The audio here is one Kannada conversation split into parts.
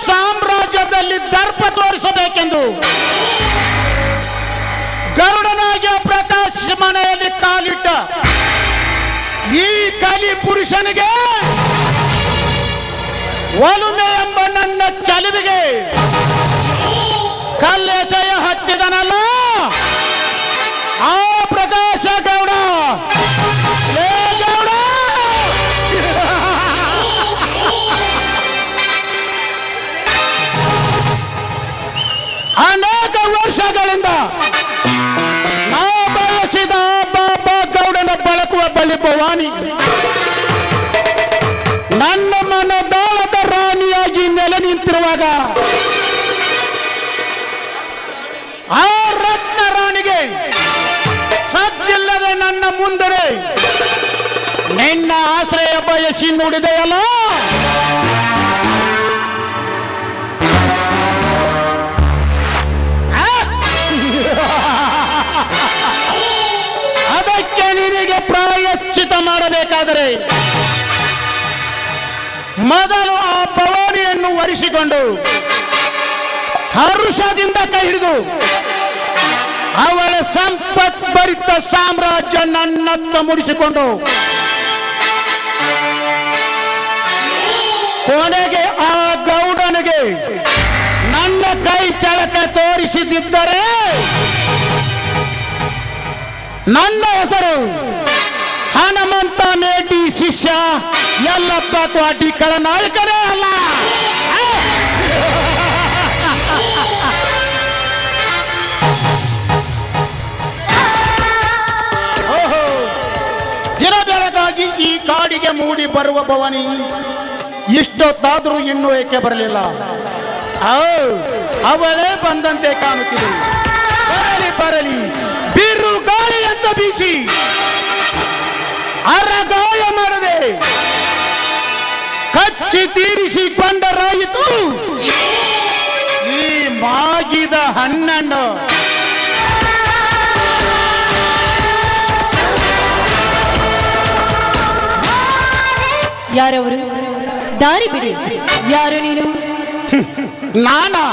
ಸಾಮ್ರಾಜ್ಯದಲ್ಲಿ ದರ್ಪ ತೋರಿಸಬೇಕೆಂದು ಗರುಡನಾಗಿ ಪ್ರಕಾಶ್ ಮನೆಯಲ್ಲಿ ಕಾಲಿಟ್ಟ ಈ ಕಲಿ ಪುರುಷನಿಗೆ ಒಲುಮೆ ಎಂಬ ನನ್ನ ಚಲುವಿಗೆ ಕಲ್ಲೆಸೆಯ ಹಚ್ಚಿದನಲ್ಲ ಆ ಪ್ರಕಾಶ ಗೌಡ. ಲೇ ಗೌಡ, ಅನೇಕ ವರ್ಷಗಳಿಂದ ನಾ ಬಯಸಿದ ಬಾಬಾ ಗೌಡನ ಬಳಕುವ ಬಳಿ ಭವಾನಿ ನನ್ನ ಮನದಾಳದ ರಾಣಿಯಾಗಿ ನೆಲೆ ನಿಂತಿರುವಾಗ ಆ ರತ್ನ ರಾಣಿಗೆ ಸದ್ದಿಲ್ಲದೆ ನನ್ನ ಮುಂದೆ ನಿನ್ನ ಆಶ್ರಯ ಬಯಸಿ ನುಡಿದೆಯಲ್ಲ, ಅದಕ್ಕೆ ನಿನಗೆ ಪ್ರಾಯಶ್ಚಿತ ಮಾಡಬೇಕಾದರೆ ಮೊದಲು ಆ ಭವಾನಿಯನ್ನು ವರಿಸಿಕೊಂಡು ಹರುಷದಿಂದ ಕೈ ಹಿಡಿದು ಅವಳ ಸಂಪತ್ ಭರಿತ ಸಾಮ್ರಾಜ್ಯ ನನ್ನತ್ತ ಮುಡಿಸಿಕೊಂಡು ಕೊನೆಗೆ ಆ ಗೌಡನಿಗೆ ನನ್ನ ಕೈ ಚಳಕ ತೋರಿಸಿದ್ದರೆ ನನ್ನ ಹೆಸರು ಹನುಮಂತ ಮೇಟಿ ಶಿಷ್ಯ ಯಲ್ಲಪ್ಪ ಕ್ವಾಟಿ ನಾಯಕರೇ ಅಲ್ಲ. ದಿನ ಬೆಳಗಾಗಿ ಈ ಕಾಡಿಗೆ ಮೂಡಿ ಬರುವ ಭವಾನಿ ಇಷ್ಟೊತ್ತಾದರೂ ಇನ್ನೂ ಏಕೆ ಬರಲಿಲ್ಲ? ಅವಳೇ ಬಂದಂತೆ ಕಾಣುತ್ತಿದೆ. ಬರಲಿ ಬರಲಿ, ಬಿರು ಗಾಳಿ ಅಂತ ಬೀಸಿ ಅರಗಾಯ ಮಾಡದೆ ಕಚ್ಚಿ ತೀರಿಸಿಕೊಂಡರಾಯಿತು ಈ ಮಾಗಿದ ಹಣ್ಣನ್ನು. ಯಾರವರು? ದಾರಿ ಬಿಡಿ. ಯಾರು ನೀನು? ನಾನಾ?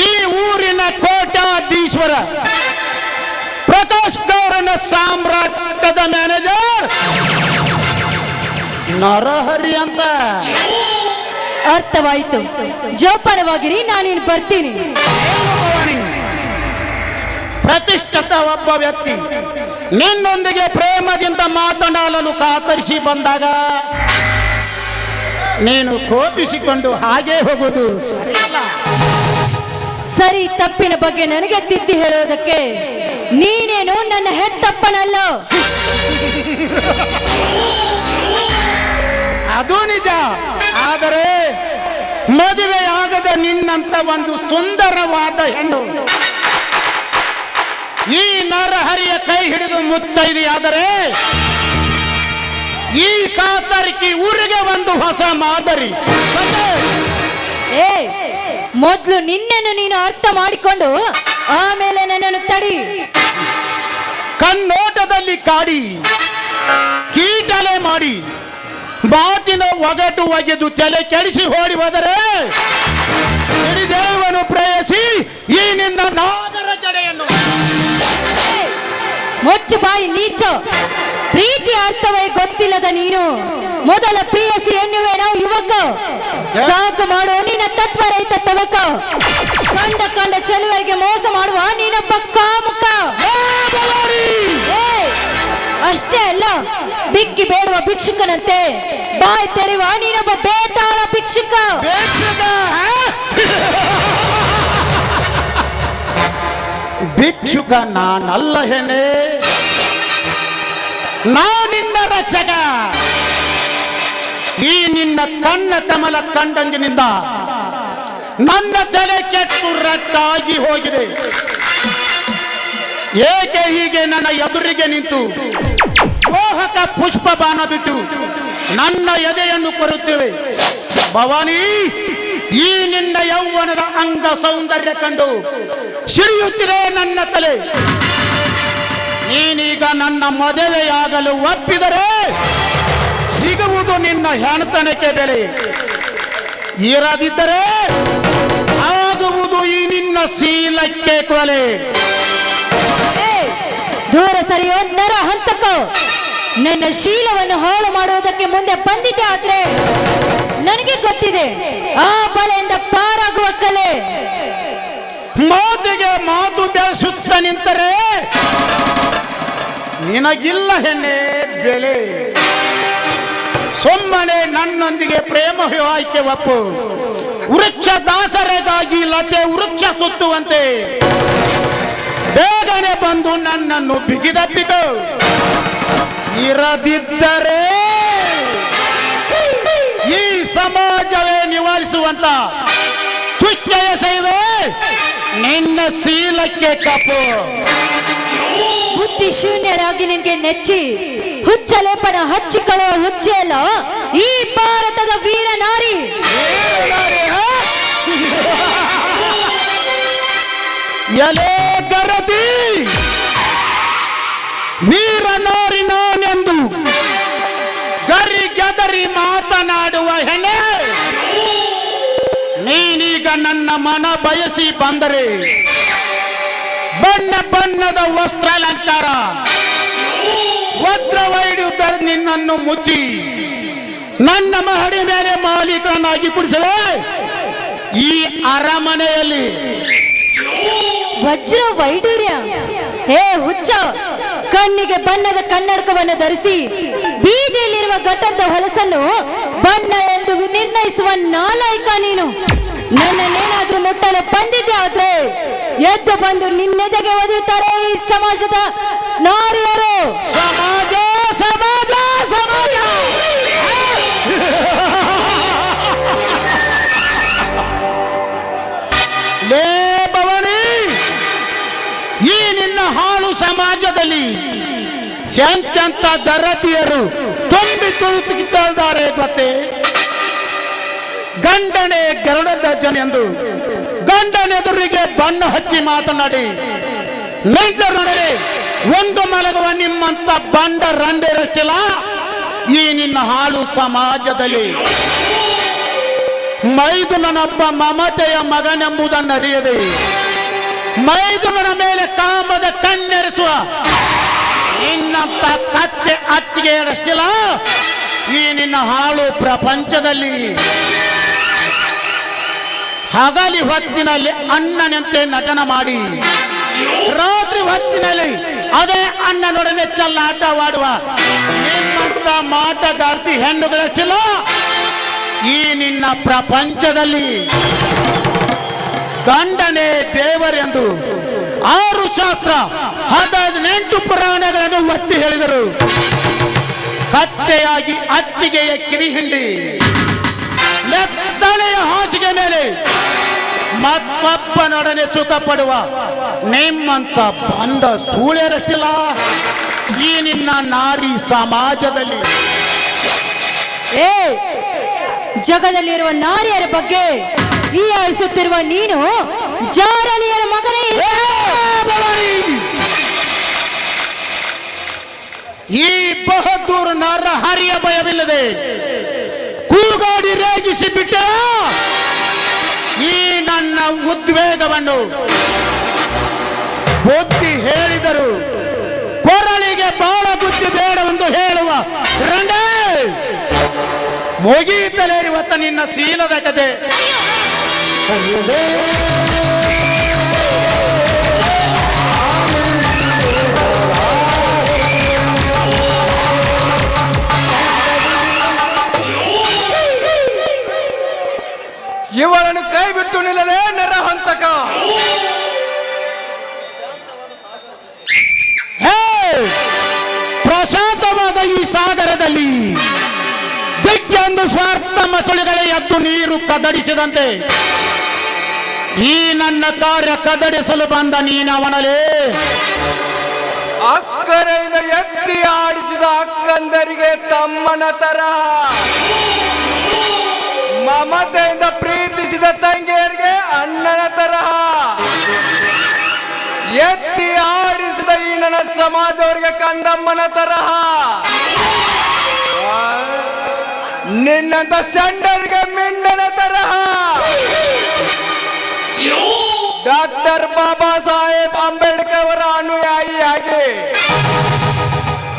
ಈ ಊರಿನ ಕೋಟ್ಯಾಧೀಶ್ವರ ಪ್ರಕಾಶ್ ಗೌಡನ ಸಾಮ್ರಾಜ್ಯದ ಮ್ಯಾನೇಜರ್ ನರಹರಿ ಅಂತ. ಅರ್ಥವಾಯಿತು. ಜೋಪಾನವಾಗಿರಿ, ನಾನೇನು ಬರ್ತೀನಿ. ಪ್ರತಿಷ್ಠಿತ ಒಬ್ಬ ವ್ಯಕ್ತಿ ನಿನ್ನೊಂದಿಗೆ ಪ್ರೇಮದಿಂದ ಮಾತನಾಡಲು ಕಾತರಿಸಿ ಬಂದಾಗ ನೀನು ಕೋಪಿಸಿಕೊಂಡು ಹಾಗೆ ಹೋಗುವುದು ಸರಿಯಲ್ಲ. ಸರಿ ತಪ್ಪಿನ ಬಗ್ಗೆ ನನಗೆ ತಿದ್ದಿ ಹೇಳೋದಕ್ಕೆ ನೀನೇನು ನನ್ನ ಹೆತ್ತಪ್ಪನಲ್ಲ. ಅದು ನಿಜ. ಆದರೆ ಮದುವೆಯಾಗದ ನಿನ್ನಂತ ಒಂದು ಸುಂದರವಾದ ಹೆಣ್ಣು ಈ ನರಹರಿಯ ಕೈ ಹಿಡಿದು ಮುತ್ತೈದೆಯಾದರೆ ಈ ಕಾತರಿಕೆ ಊರಿಗೆ ಒಂದು ಹೊಸ ಮಾದರಿ. ಮೊದಲು ನಿನ್ನನ್ನು ನೀನು ಅರ್ಥ ಮಾಡಿಕೊಂಡು ಆಮೇಲೆ ನನ್ನನ್ನು ತಡಿ. ಕಣ್ಣೋಟದಲ್ಲಿ ಕಾಡಿ ಕೀಟಲೆ ಮಾಡಿ ಮಾತಿನ ಒಗಟು ಒಗೆದು ತಲೆ ಕೆಡಿಸಿ ಓಡಿ ಹೋದರೆ ಹಿಡಿದೇವನು ಪ್ರೇಯಸಿ ಈ ನಿನ್ನ ನಾಗರ ಜಡೆಯನ್ನು. ಮುಚ್ಚು ಬಾಯಿ ನೀಚ. ಪ್ರೀತಿ ಅರ್ಥವೇ ಗೊತ್ತಿಲ್ಲದ ನೀನು ಮೊದಲ ಪ್ರೇಯಸಿ ಎನ್ನುವೇನೋ ಯುವಕ. ಸಾಕು ಮಾಡು ನಿನ್ನ ತತ್ವರಹಿತ ತವಕ. ಕಂಡ ಚೆಲುವರಿಗೆ ಮೋಸ ಮಾಡುವ ನೀನೊಬ್ಬ ಕಾಮುಕ. ಅಷ್ಟೇ ಅಲ್ಲ, ಬಿಕ್ಕಿ ಬೇಡುವ ಭಿಕ್ಷುಕನಂತೆ ಬಾಯಿ ತೆರೆಯುವ ನೀನೊಬ್ಬ ಬೇತಾಳ ಭಿಕ್ಷುಕ. ಭಿಕ್ಷುಕ ನಾನಲ್ಲ ಹೆಣ್ಣೆ, ನಾನಿನ್ನ ರಕ್ಷಕ. ಈ ನಿನ್ನ ಕಣ್ಣ ಕಮಲ ಕಂಡಂಗಿನಿಂದ ನನ್ನ ತಲೆ ಕೆಟ್ಟು ರಟ್ಟಾಗಿ ಹೋಗಿದೆ. ಏಕೆ ಹೀಗೆ ನನ್ನ ಎದುರಿಗೆ ನಿಂತು ಮೋಹಕ ಪುಷ್ಪ ಬಾಣ ಬಿಟ್ಟು ನನ್ನ ಎದೆಯನ್ನು ಕೊರುತ್ತಿವೆ? ಭವಾನಿ, ಈ ನಿನ್ನ ಯೌವನದ ಅಂಗ ಸೌಂದರ್ಯ ಕಂಡು ಸಿಡಿಯುತ್ತಿದೆ ನನ್ನ ತಲೆ. ನೀನೀಗ ನನ್ನ ಮದುವೆಯಾಗಲು ಒಪ್ಪಿದರೆ ಸಿಗುವುದು ನಿನ್ನ ಹೆಣತನಕ್ಕೆ ಬೆಲೆ. ಇರದಿದ್ದರೆ ಆಗುವುದು ಈ ನಿನ್ನ ಶೀಲಕ್ಕೆ ಕೊಲೆ. ದೂರ ಸರಿಯೋ ನರ ಹಂತಕ. ನನ್ನ ಶೀಲವನ್ನು ಹಾಳು ಮಾಡುವುದಕ್ಕೆ ಮುಂದೆ ಬಂದಿದ್ದೆ ಆದ್ರೆ ನನಗೆ ಗೊತ್ತಿದೆ ಆ ಬಲೆಯಿಂದ ಪಾರಾಗುವ ಕಲೆ. ಮಾತಿಗೆ ಮಾತು ಬೆಳೆಸುತ್ತ ನಿಂತರೆ ನಿನಗಿಲ್ಲ ಹೆಣ್ಣೆ ಬೆಲೆ. ಸುಮ್ಮನೆ ನನ್ನೊಂದಿಗೆ ಪ್ರೇಮ ವಿವಾಹಕ್ಕೆ ಒಪ್ಪು. ವೃಕ್ಷ ದಾಸರೆಗಾಗಿ ಲತೆ ವೃಕ್ಷ ಸುತ್ತುವಂತೆ ಬೇಗನೆ ಬಂದು ನನ್ನನ್ನು ಬಿಗಿದಪ್ಪಿತು. ಇರದಿದ್ದರೆ ಈ ಸಮಾಜವೇ ನಿವಾರಿಸುವಂತ ಚುಚ್ಚೆಯ ಸೇವೆ ನಿನ್ನ ಶೀಲಕ್ಕೆ ಕಪ್ಪು. ಬುದ್ಧಿ ಶೂನ್ಯರಾಗಿ ನಿನಗೆ ನೆಚ್ಚಿ ಹುಚ್ಚಲೇಪನ ಹಚ್ಚಿಕೊಳ್ಳುವ ಹುಚ್ಚೆಲ್ಲ ಈ ಭಾರತದ ವೀರ ನಾರಿ. ಎಲೆ ಗರತಿ, ವೀರ ನಾರಿ ನಾನೆಂದು ಗರಿ ಗೆದರಿ ಮಾತನಾಡುವ ಹೆಣ್ಣೆ, ನೀನೀಗ ನನ್ನ ಮನ ಬಯಸಿ ಬಂದರೆ ಬಣ್ಣ ಬಣ್ಣದ ವಸ್ತ್ರಾಲಂಕಾರ ವಜ್ರವೈಡುತ್ತರ ನಿನ್ನನ್ನು ಮುಚ್ಚಿ ನನ್ನ ಮಹಡಿ ಮೇಲೆ ಮಾಲೀಕನಾಗಿ ಕುಡಿಸಲೇ ಈ ಅರಮನೆಯಲ್ಲಿ. ವಜ್ರ ವೈಡೂರ್ಯ? ಹೇ ಹುಚ್ಚ, ಕಣ್ಣಿಗೆ ಬಣ್ಣದ ಕನ್ನಡಕವನ್ನು ಧರಿಸಿ ಬೀದಿಯಲ್ಲಿರುವ ಗಟ್ಟದ ಹೊಲಸನ್ನು ಬಣ್ಣ ಎಂದು ನಿರ್ಣಯಿಸುವ ನಾಲಾಯಕ ನೀನು. ನನ್ನನ್ನೇನಾದ್ರೂ ಮುಟ್ಟಲು ಬಂದಿದ್ದೆ ಆದ್ರೆ ಎದ್ದು ಬಂದು ನಿನ್ನೆದೆಗೆ ಒದೆಯುತ್ತಾರೆ ಈ ಸಮಾಜದ ನಾರಿಯರು. ಸಮಾಜ ಸಮಾಜ ಸಮಾಜ ಲೇ ಭವಾನಿ, ಈ ನಿನ್ನ ಹಾಳು ಸಮಾಜದಲ್ಲಿ ಎಂತೆಂತ ದರತಿಯರು ತುಂಬಿ ತುಳುತ್ತಿದ್ದಾರೆ ಗೊತ್ತೇ. ಗಂಡನೇ ಗರುಡದ ಎಂದು ಗಂಡನೆದುರಿಗೆ ಬಣ್ಣ ಹಚ್ಚಿ ಮಾತನಾಡಿ ನಡೆ ಒಂದು ಮಲಗುವ ನಿಮ್ಮಂತ ಬಂಡ ರಂಡೇರಷ್ಟಿಲ್ಲ ಈ ನಿನ್ನ ಹಾಳು ಸಮಾಜದಲ್ಲಿ. ಮೈದುನನೊಬ್ಬ ಮಮತೆಯ ಮಗನೆಂಬುದನ್ನು ಅರಿಯದೆ ಮೈದುನನ ಮೇಲೆ ಕಾಮದ ಕಣ್ಣೆರೆಸುವ ನಿನ್ನಂತ ಕತ್ತೆ ಅಚ್ಚಿಗೆಯರಷ್ಟಿಲ್ಲ ಈ ನಿನ್ನ ಹಾಳು ಪ್ರಪಂಚದಲ್ಲಿ. ಹಗಲಿ ಹೊತ್ತಿನಲ್ಲಿ ಅಣ್ಣನಂತೆ ನಟನ ಮಾಡಿ ರಾತ್ರಿ ಹೊತ್ತಿನಲ್ಲಿ ಅದೇ ಅಣ್ಣನೊಡನೆ ಚೆಲ್ಲಾಟವಾಡುವ ನಿಮ್ಮಂತ ಮಾಟಗಾರ್ತಿ ಹೆಣ್ಣುಗಳಷ್ಟಿಲ್ಲ ಈ ನಿನ್ನ ಪ್ರಪಂಚದಲ್ಲಿ. ಗಂಡನೇ ದೇವರೆಂದು 6 ಶಾಸ್ತ್ರ 18 ಪುರಾಣಗಳನ್ನು ಒತ್ತಿ ಹೇಳಿದರು. ಕತ್ತೆಯಾಗಿ ಅತ್ತಿಗೆಯ ಕಿವಿಹಿಂಡಿ ಮೆತ್ತನೆಯ ಹಾಸಿಗೆ ಮೇಲೆ ಮತ್ತೊಬ್ಬನೊಡನೆ ಸುಖ ಪಡುವ ನಿಮ್ಮಂತ ಬಂದ ಸೂಳೆರಷ್ಟಿಲ್ಲ ಈ ನಿನ್ನ ನಾರಿ ಸಮಾಜದಲ್ಲಿ. ಏ ಜಗದಲ್ಲಿರುವ ನಾರಿಯರ ಬಗ್ಗೆ ಈ ಆಳಿಸುತ್ತಿರುವ ನೀನು ಜಾರಣಿಯರ ಮಗನೇ. ಈ ಬಹದ್ದೂರು ನರ ಹರಿಯ ಭಯವಿಲ್ಲದೆ ಕೂಗಾಡಿ ರೇಗಿಸಿ ಬಿಟ್ಟ ಈ ನನ್ನ ಉದ್ವೇಗವನ್ನು ಬುದ್ಧಿ ಹೇಳಿದರು ಕೊರಳಿಗೆ ಬಾಳ ಬುದ್ಧಿ ಬೇಡವೆಂದು ಹೇಳುವ ರಂಡೇ ಮುಗಿಯುತ್ತಲೇ ಇವತ್ತ ನಿನ್ನ ಶೀಲದ ಕತೆ. ಇವಳನ್ನು ಕೈ ಬಿಟ್ಟು ನಿಲ್ಲಲೇ ನರಹಂತಕ. ಪ್ರಶಾಂತವಾದ ಈ ಸಾಗರದಲ್ಲಿ ದಿಗ್ಗೆಂದು ಸ್ವಾರ್ಥ ಮಸುಳಿಗಳೇ ಎದ್ದು ನೀರು ಕದಡಿಸಿದಂತೆ ಈ ನನ್ನ ಕಾರ್ಯ ಕದಡಿಸಲು ಬಂದ ನೀನವನಲೇ. ಅಕ್ಕರೆಯಿಂದ ಎತ್ತಿ ಆಡಿಸಿದ ಅಕ್ಕಂದರಿಗೆ ತಮ್ಮನ ತರ, ಮಮತೆಯಿಂದ ಪ್ರೀತಿಸಿದ ತಂಗಿಯರಿಗೆ ಅಣ್ಣನ ತರಹ, ಎತ್ತಿ ಆಡಿಸಿದ ಈ ನನ್ನ ಸಮಾಜದವರಿಗೆ ಕಂದಮ್ಮನ ತರಹ. ನಿನ್ನಂತ ಸೆಂಡರ್ಗೆ ಮಿಂಡನ ತರಹ ಡಾಕ್ಟರ್ ಬಾಬಾ ಸಾಹೇಬ್ ಅಂಬೇಡ್ಕರ್ ಅವರ ಅನುಯಾಯಿಯಾಗಿ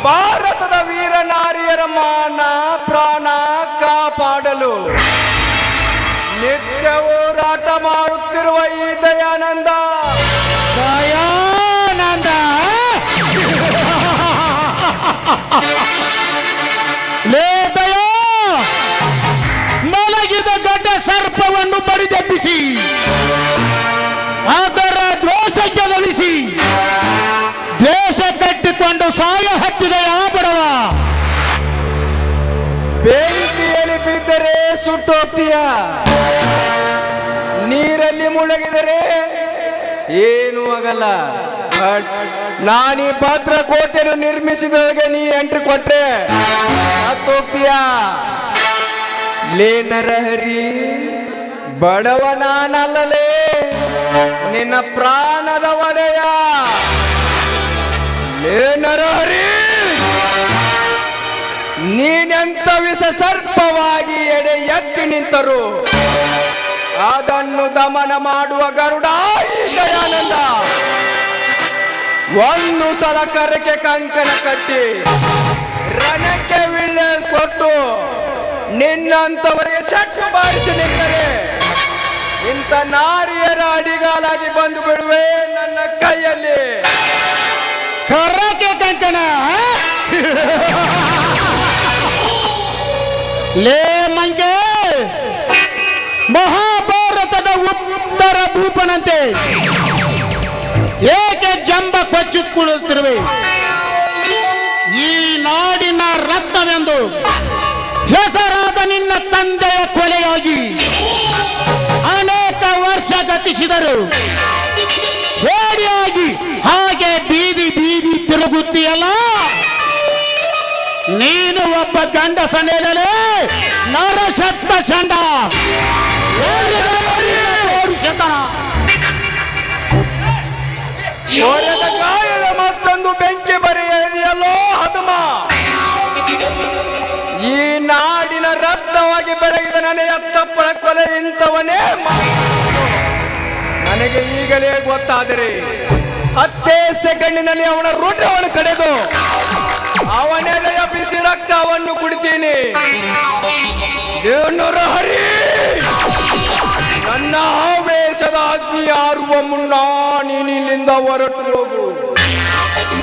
ಭಾರತದ ವೀರ ನಾರಿಯರ ಮಾನ ಪ್ರಾಣ ಕಾಪಾಡಲು ನಿತ್ಯ ಹೋರಾಟ ಮಾಡುತ್ತಿರುವ ಈ ದಯಾನಂದ ದಯಾನಂದ ಲೇ ದಯಾ ಮಲಗಿದ ಗಡ್ಡ ಸರ್ಪವನ್ನು ಬಡಿದೆಬ್ಬಿಸಿ ಅದರ ದ್ವೇಷಕ್ಕೆ ಒಲಿಸಿ ದ್ವೇಷ ಕಟ್ಟಿಕೊಂಡು ಸಾಯ ಹತ್ತಿದ ಯಾವ ಬಡವ ಬೆಂಕಿಯಲ್ಲಿ ಬಿದ್ದರೆ ಸುಟ್ಟೋಗ್ತೀಯ, ನೀರಲ್ಲಿ ಮುಳುಗಿದರೆ ಏನೂ ಆಗಲ್ಲ. ಬಟ್ ನಾನೀ ಭದ್ರಕೋಟೆಯನ್ನು ನಿರ್ಮಿಸಿದೊಳಗೆ ನೀ ಎಂಟ್ರಿ ಕೊಟ್ರೆ ಹೋಗ್ತೀಯ. ಲೇ ನರಹರಿ, ಬಡವ ನಾನಲ್ಲಲೇ, ನಿನ್ನ ಪ್ರಾಣದ ಒಡೆಯ. ಲೇ ನರಹರಿ, ನೀನೆಂತ ವಿಷ ಸರ್ಪವಾಗಿ ಎಡೆ ಎತ್ತಿ ನಿಂತರು ಅದನ್ನು ದಮನ ಮಾಡುವ ಗರುಡ ಈ ದಯಾನಂದ. ಒಂದು ಸಲ ಕರಕ್ಕೆ ಕಂಕಣ ಕಟ್ಟಿ ರಣಕ್ಕೆ ವಿಳ್ಳೆ ಕೊಟ್ಟು ನಿನ್ನಂತವರಿಗೆ ಸಟ್ಟು ಬಾರಿಸಿ ನಿಂತರೆ ಇಂಥ ನಾರಿಯರ ಅಡಿಗಾಲಾಗಿ ಬಂದು ಬಿಡುವೆ ನನ್ನ ಕೈಯಲ್ಲಿ. ಕರಕ್ಕೆ ಕಂಕಣ ಲೇ ಮಂಗೆ, ಮಹಾಭಾರತದ ಉತ್ತರ ಭೂಪನಂತೆ ಏಕೆ ಜಂಬ ಕೊಚ್ಚಿಕೊಳ್ಳುತ್ತಿರುವೆ? ಈ ನಾಡಿನ ರತ್ನವೆಂದು ಹೆಸರಾದ ನಿನ್ನ ತಂದೆಯ ಕೊಲೆಯಾಗಿ ಅನೇಕ ವರ್ಷ ಗತಿಸಿದರು. ಹೇಡಿಯಾಗಿ ಹಾಗೆ ಬೀದಿ ಬೀದಿ ತಿರುಗುತ್ತೀಯಲ್ಲ, ನೀನು ಒಬ್ಬ ಗಂಡಸನೇನಲೇ ನರಸತ್ತ ಚಂಡ. ಹೊರೆದ ಗಾಯದ ಮತ್ತೊಂದು ಬೆಂಕಿ ಬರೆಯದೆಯಲ್ಲೋ ಹನುಮ. ಈ ನಾಡಿನ ರತ್ನವಾಗಿ ಬೆಳಗಿದ ನನಗೆ ತಪ್ಪಳ ಕೊಲೆ ಇಂಥವನೇ ನನಗೆ ಈಗಲೇ ಗೊತ್ತಾದರೆ 10 ಸೆಕೆಂಡಿನಲ್ಲಿ ಅವನ ರುಂಡವನ್ನು ಕಡೆದು ಅವನೆಲೆಯ ಬಿಸಿ ರಕ್ತವನ್ನು ಕುಡಿತೀನಿ. ಹರಿ, ನನ್ನ ಆವೇಶದ ಅಗ್ನಿ ಆರುವ ಮುನ್ನ ನೀನಿಲ್ಲಿಂದ ಹೊರಟು ಹೋಗು.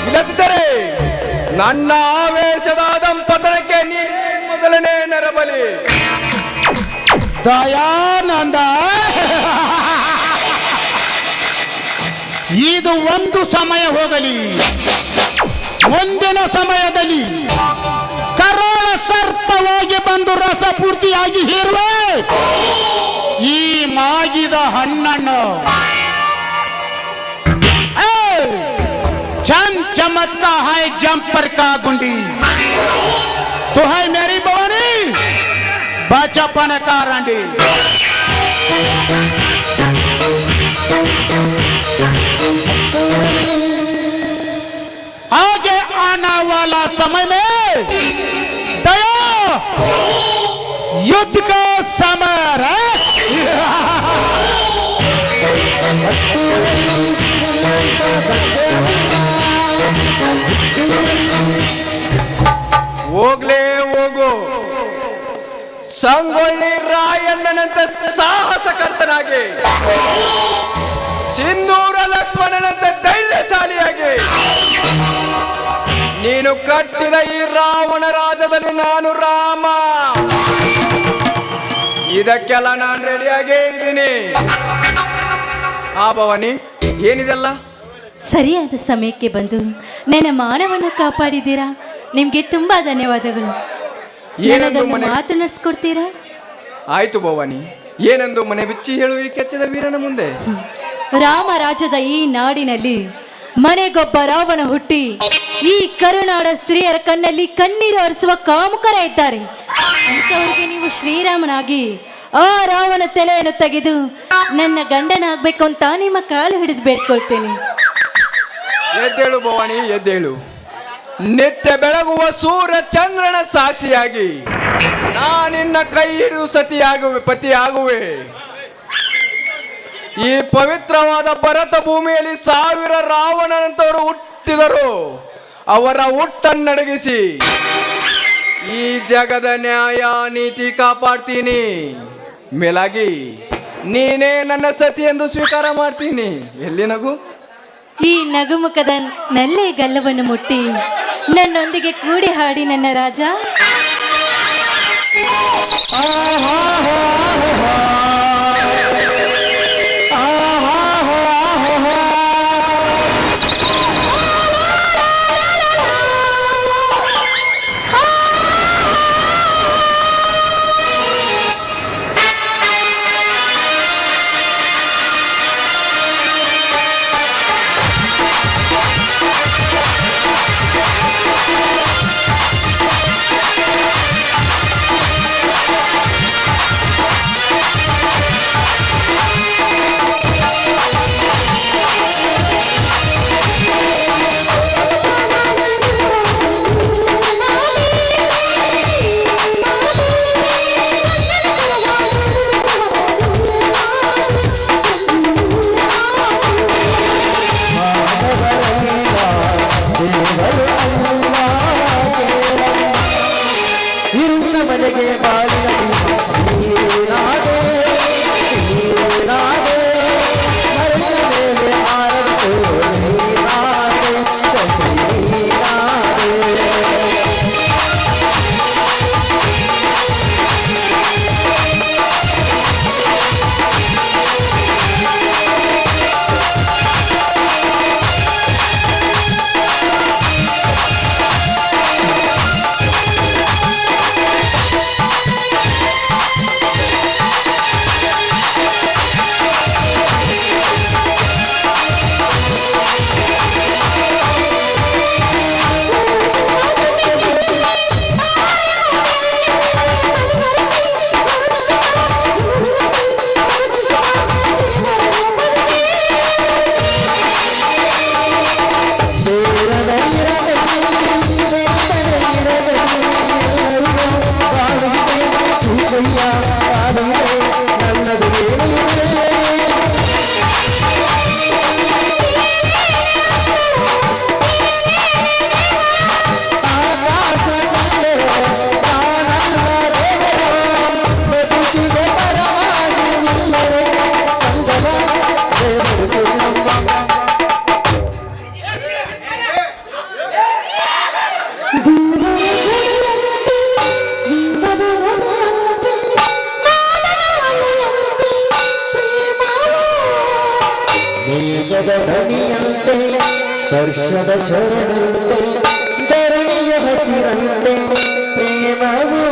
ಇಲ್ಲದಿದ್ದರೆ ನನ್ನ ಆವೇಶದ ದಂಪತನಕ್ಕೆ ನೀ ಮೊದಲನೇ ನರಬಲಿ. ದಯಾನಂದ, ಇದು ಒಂದು ಸಮಯ ಹೋಗಲಿ, ಮುಂದಿನ ಸಮಯದಲ್ಲಿ ಕರಾಳ ಸರ್ಪವಾಗಿ ಬಂದು ರಸ ಪೂರ್ತಿಯಾಗಿ ಹೀರುವೆ ಈ ಮಾಗಿದ ಹಣ್ಣನ್ನು. चंद चमत का है जंपर का गुंडी, तो है मेरी भवानी बचपन का रंडी. आगे आने वाला समय में दया युद्ध का समय है. ಹೋಗ್ಲೇ ಹೋಗು, ಸಂಗೊಳ್ಳಿ ರಾಯಣ್ಣನಂತ ಸಾಹಸಕರ್ತನಾಗಿ, ಸಿಂಧೂರ ಲಕ್ಷ್ಮಣನಂತ ಧೈರ್ಯಶಾಲಿಯಾಗಿ, ನೀನು ಕಟ್ಟಿದ ಈ ರಾವಣ ರಾಜ್ಯದಲ್ಲಿ ನಾನು ರಾಮ. ಇದಕ್ಕೆಲ್ಲ ನಾನು ರೆಡಿಯಾಗೇ ಇದ್ದೀನಿ. ಆ ಭವಾನಿ, ಏನಿದೆಲ್ಲ? ಸರಿಯಾದ ಸಮಯಕ್ಕೆ ಬಂದು ನನ್ನ ಮಾನವನ್ನ ಕಾಪಾಡಿದ್ದೀರಾ. ನಿಮ್ಗೆ ತುಂಬಾ ಧನ್ಯವಾದಗಳು. ನನಗೊಂದು ಮಾತು ನಡೆಸ್ಕೊಡ್ತೀರಾ? ಆಯ್ತು ಭವಾನಿ, ಏನೆಂದು ಮನೆ ಬಿಚ್ಚಿ ಹೇಳು ಈ ಕೆಚ್ಚದ ವೀರನ ಮುಂದೆ. ರಾಮರಾಜ್ಯದ ಈ ನಾಡಿನಲ್ಲಿ ಮನೆಗೊಬ್ಬ ರಾವಣ ಹುಟ್ಟಿ ಈ ಕರುನಾಡ ಸ್ತ್ರೀಯರ ಕಣ್ಣಲ್ಲಿ ಕಣ್ಣೀರು ಹರಿಸುವ ಕಾಮುಕರ ಇದ್ದಾರೆ. ಅಂತವರಿಗೆ ನೀವು ಶ್ರೀರಾಮನಾಗಿ ಆ ರಾವಣ ತಲೆಯನ್ನು ತೆಗೆದು ನನ್ನ ಗಂಡನಾಗ್ಬೇಕು ಅಂತ ನಿಮ್ಮ ಕಾಲು ಹಿಡಿದು ಬೇಡ್ಕೊಳ್ತೇನೆ. ಎದ್ದೇಳು ಭವಾನಿ, ಎದ್ದೇಳು. ನಿತ್ಯ ಬೆಳಗುವ ಸೂರ್ಯ ಚಂದ್ರನ ಸಾಕ್ಷಿಯಾಗಿ ನಾನಿನ್ನ ಕೈ ಹಿಡಿದು ಸತಿಯಾಗುವೆ ಪತಿಯಾಗುವೆ. ಈ ಪವಿತ್ರವಾದ ಭರತ ಭೂಮಿಯಲ್ಲಿ 1000 ರಾವಣನಂತವರು ಹುಟ್ಟಿದರು. ಅವರ ಹುಟ್ಟನ್ನಡಗಿಸಿ ಈ ಜಗದ ನ್ಯಾಯ ನೀತಿ ಕಾಪಾಡ್ತೀನಿ. ಮೇಲಾಗಿ ನೀನೇ ನನ್ನ ಸತಿ ಎಂದು ಸ್ವೀಕಾರ ಮಾಡ್ತೀನಿ. ಎಲ್ಲಿ ನಗು? ಈ ನಗುಮುಖದ ನಲ್ಲೆ ಗಲ್ಲವನ್ನು ಮುಟ್ಟಿ ನನ್ನೊಂದಿಗೆ ಕೂಡಿ ಹಾಡಿ ನನ್ನ ರಾಜ. ಸ್ಪರ್ಶದ ಶರಣಂತೆ ಧರಣಿಯ ಹಸಿರಂತೆ ಪ್ರೇಮವು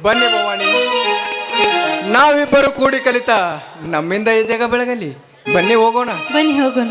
ಬನ್ನಿ ಭವಾನಿ, ನಾವಿಬ್ಬರು ಕೂಡಿ ಕಲಿತ ನಮ್ಮಿಂದ ಈ ಜಗ ಬೆಳಗಲಿ. ಬನ್ನಿ ಹೋಗೋಣ. ಬನ್ನಿ ಹೋಗೋಣ.